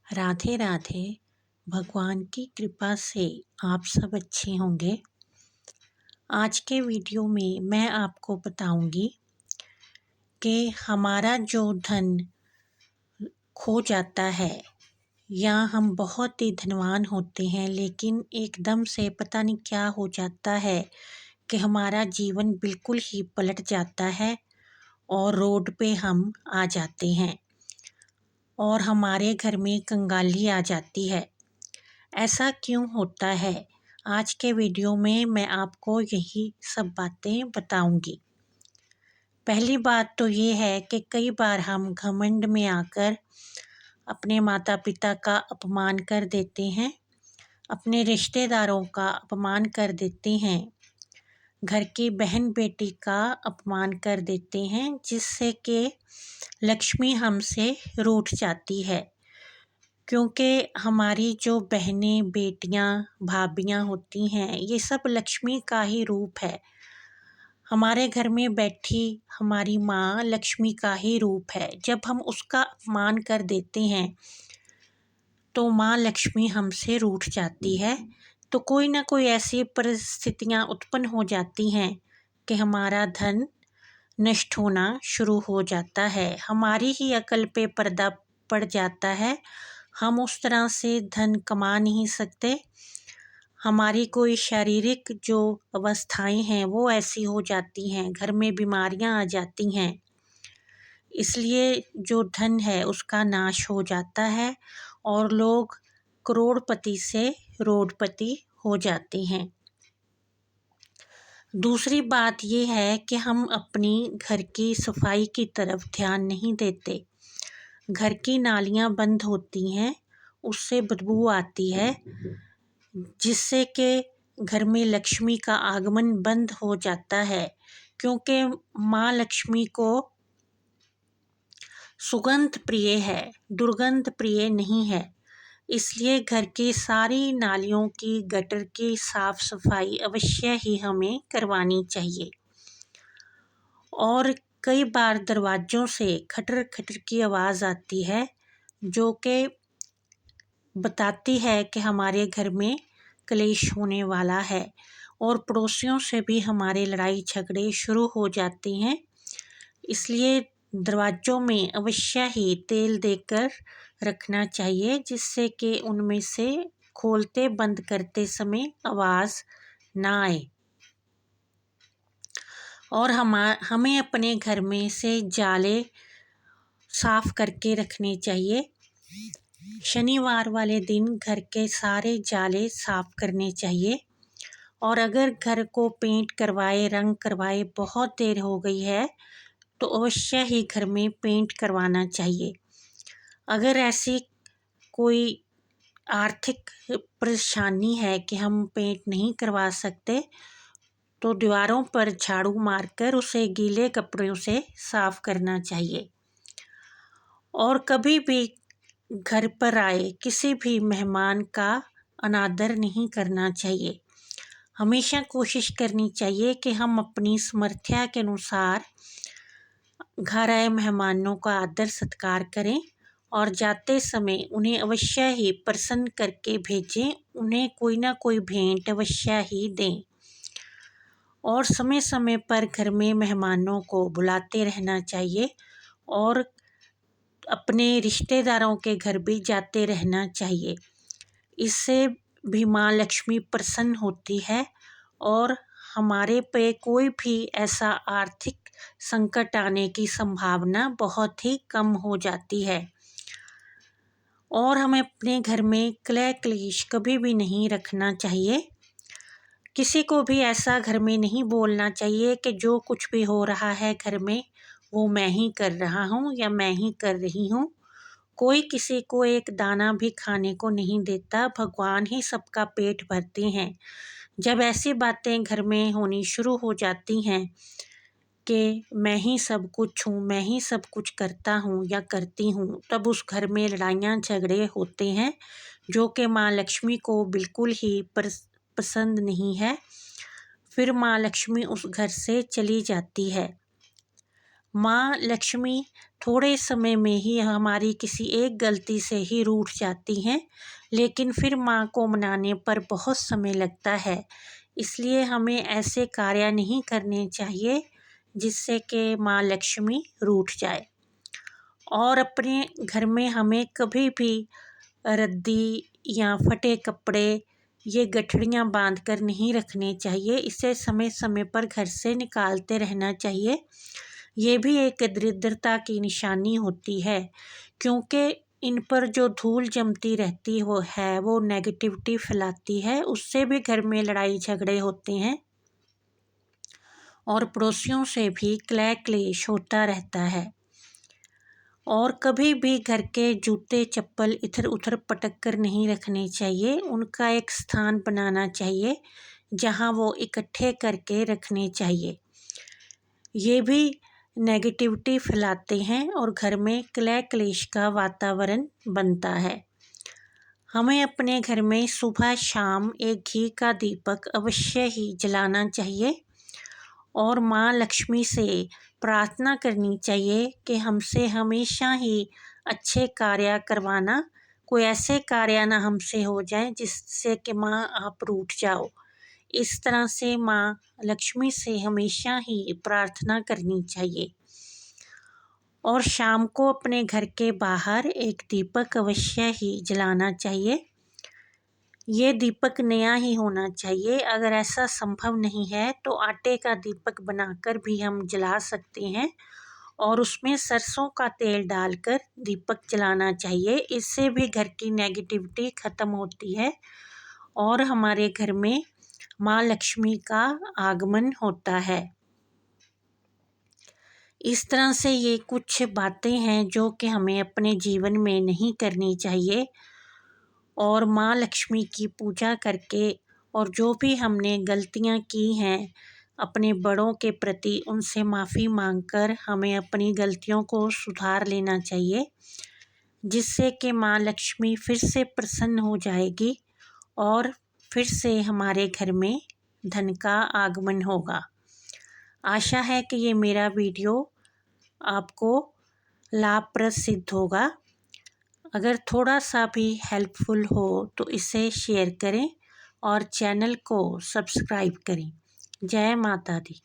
राधे राधे। भगवान की कृपा से आप सब अच्छे होंगे। आज के वीडियो में मैं आपको बताऊंगी कि हमारा जो धन खो जाता है या हम बहुत ही धनवान होते हैं लेकिन एकदम से पता नहीं क्या हो जाता है कि हमारा जीवन बिल्कुल ही पलट जाता है और रोड पे हम आ जाते हैं और हमारे घर में कंगाली आ जाती है। ऐसा क्यों होता है? आज के वीडियो में मैं आपको यही सब बातें बताऊंगी। पहली बात तो ये है कि कई बार हम घमंड में आकर अपने माता पिता का अपमान कर देते हैं, अपने रिश्तेदारों का अपमान कर देते हैं, घर की बहन बेटी का अपमान कर देते हैं, जिससे कि लक्ष्मी हमसे रूठ जाती है। क्योंकि हमारी जो बहनें बेटियां भाभियां होती हैं ये सब लक्ष्मी का ही रूप है। हमारे घर में बैठी हमारी माँ लक्ष्मी का ही रूप है। जब हम उसका अपमान कर देते हैं तो माँ लक्ष्मी हमसे रूठ जाती है। तो कोई ना कोई ऐसी परिस्थितियाँ उत्पन्न हो जाती हैं कि हमारा धन नष्ट होना शुरू हो जाता है। हमारी ही अकल पे पर्दा पड़ जाता है। हम उस तरह से धन कमा नहीं सकते। हमारी कोई शारीरिक जो अवस्थाएं हैं वो ऐसी हो जाती हैं, घर में बीमारियां आ जाती हैं, इसलिए जो धन है उसका नाश हो जाता है और लोग करोड़पति से रोडपति हो जाते हैं। दूसरी बात ये है कि हम अपनी घर की सफाई की तरफ ध्यान नहीं देते। घर की नालियां बंद होती हैं, उससे बदबू आती है, जिससे कि घर में लक्ष्मी का आगमन बंद हो जाता है। क्योंकि माँ लक्ष्मी को सुगंध प्रिय है, दुर्गंध प्रिय नहीं है। इसलिए घर की सारी नालियों की गटर की साफ सफाई अवश्य ही हमें करवानी चाहिए। और कई बार दरवाज़ों से खटर खटर की आवाज़ आती है जो कि बताती है कि हमारे घर में क्लेश होने वाला है और पड़ोसियों से भी हमारे लड़ाई झगड़े शुरू हो जाते हैं। इसलिए दरवाज़ों में अवश्य ही तेल देकर रखना चाहिए, जिससे कि उनमें से खोलते बंद करते समय आवाज़ ना आए। और हमें अपने घर में से जाले साफ करके रखने चाहिए। शनिवार वाले दिन घर के सारे जाले साफ करने चाहिए। और अगर घर को पेंट करवाए, रंग करवाए बहुत देर हो गई है तो अवश्य ही घर में पेंट करवाना चाहिए। अगर ऐसी कोई आर्थिक परेशानी है कि हम पेंट नहीं करवा सकते तो दीवारों पर झाड़ू मारकर उसे गीले कपड़ों से साफ करना चाहिए। और कभी भी घर पर आए किसी भी मेहमान का अनादर नहीं करना चाहिए। हमेशा कोशिश करनी चाहिए कि हम अपनी सामर्थ्य के अनुसार घर आए मेहमानों का आदर सत्कार करें और जाते समय उन्हें अवश्य ही प्रसन्न करके भेजें। उन्हें कोई ना कोई भेंट अवश्य ही दें और समय समय पर घर में मेहमानों को बुलाते रहना चाहिए और अपने रिश्तेदारों के घर भी जाते रहना चाहिए। इससे भी माँ लक्ष्मी प्रसन्न होती है और हमारे पे कोई भी ऐसा आर्थिक संकट आने की संभावना बहुत ही कम हो जाती है। और हमें अपने घर में कलह क्लेश कभी भी नहीं रखना चाहिए। किसी को भी ऐसा घर में नहीं बोलना चाहिए कि जो कुछ भी हो रहा है घर में वो मैं ही कर रहा हूँ या मैं ही कर रही हूँ। कोई किसी को एक दाना भी खाने को नहीं देता, भगवान ही सबका पेट भरते हैं। जब ऐसी बातें घर में होनी शुरू हो जाती हैं कि मैं ही सब कुछ हूँ, मैं ही सब कुछ करता हूँ या करती हूँ, तब उस घर में लड़ाइयाँ झगड़े होते हैं जो कि माँ लक्ष्मी को बिल्कुल ही पसंद नहीं है। फिर माँ लक्ष्मी उस घर से चली जाती है। माँ लक्ष्मी थोड़े समय में ही हमारी किसी एक गलती से ही रूठ जाती हैं, लेकिन फिर माँ को मनाने पर बहुत समय लगता है। इसलिए हमें ऐसे कार्य नहीं करने चाहिए जिससे कि माँ लक्ष्मी रूठ जाए। और अपने घर में हमें कभी भी रद्दी या फटे कपड़े ये गठड़ियाँ बांध कर नहीं रखने चाहिए। इसे समय समय पर घर से निकालते रहना चाहिए। ये भी एक दरिद्रता की निशानी होती है, क्योंकि इन पर जो धूल जमती रहती वो नेगेटिविटी फैलाती है। उससे भी घर में लड़ाई झगड़े होते हैं और पड़ोसियों से भी कलह क्लेश होता रहता है। और कभी भी घर के जूते चप्पल इधर उधर पटक कर नहीं रखने चाहिए। उनका एक स्थान बनाना चाहिए जहां वो इकट्ठे करके रखने चाहिए। ये भी नेगेटिविटी फैलाते हैं और घर में कलह क्लेश का वातावरण बनता है। हमें अपने घर में सुबह शाम एक घी का दीपक अवश्य ही जलाना चाहिए और माँ लक्ष्मी से प्रार्थना करनी चाहिए कि हमसे हमेशा ही अच्छे कार्य करवाना, कोई ऐसे कार्य ना हमसे हो जाए जिससे कि माँ आप रूठ जाओ। इस तरह से माँ लक्ष्मी से हमेशा ही प्रार्थना करनी चाहिए। और शाम को अपने घर के बाहर एक दीपक अवश्य ही जलाना चाहिए। ये दीपक नया ही होना चाहिए। अगर ऐसा संभव नहीं है तो आटे का दीपक बनाकर भी हम जला सकते हैं और उसमें सरसों का तेल डालकर दीपक जलाना चाहिए। इससे भी घर की नेगेटिविटी ख़त्म होती है और हमारे घर में माँ लक्ष्मी का आगमन होता है। इस तरह से ये कुछ बातें हैं जो कि हमें अपने जीवन में नहीं करनी चाहिए। और माँ लक्ष्मी की पूजा करके और जो भी हमने गलतियाँ की हैं अपने बड़ों के प्रति, उनसे माफ़ी मांगकर हमें अपनी गलतियों को सुधार लेना चाहिए, जिससे कि माँ लक्ष्मी फिर से प्रसन्न हो जाएगी और फिर से हमारे घर में धन का आगमन होगा। आशा है कि ये मेरा वीडियो आपको लाभप्रद सिद्ध होगा। अगर थोड़ा सा भी हेल्पफुल हो तो इसे शेयर करें और चैनल को सब्सक्राइब करें। जय माता दी।